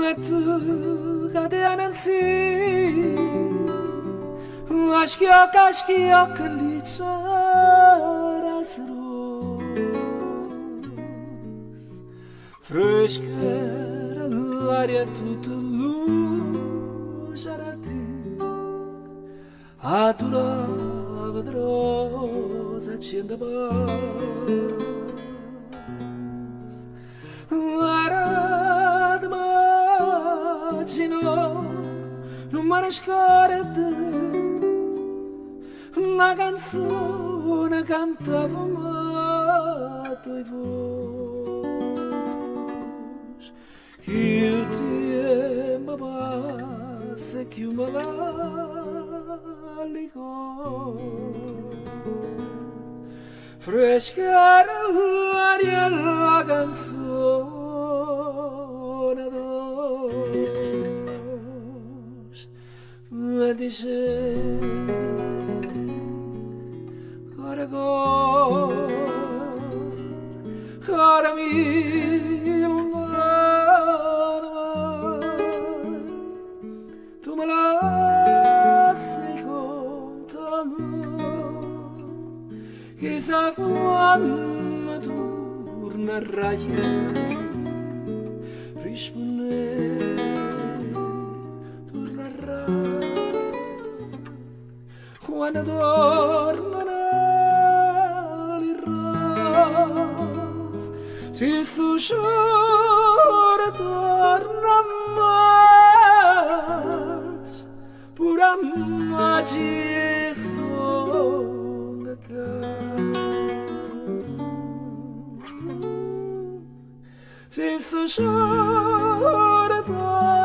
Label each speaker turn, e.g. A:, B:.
A: E tu cadê a Nancy? Acho que eu que lhe ros fresca l'aria tutta luz era ti adorava rosa accenda era d'immagino non me ne scordo una canzone cantavo ma tu e voce che il tempo passa e che mi valico fresca l'aria la canzone d'os ma dice cara mi lontana tu me la sei contando chissà quando tornerai rispondere tornerai quando tornerai se sushore torna mais pura magia sonda se sushore torna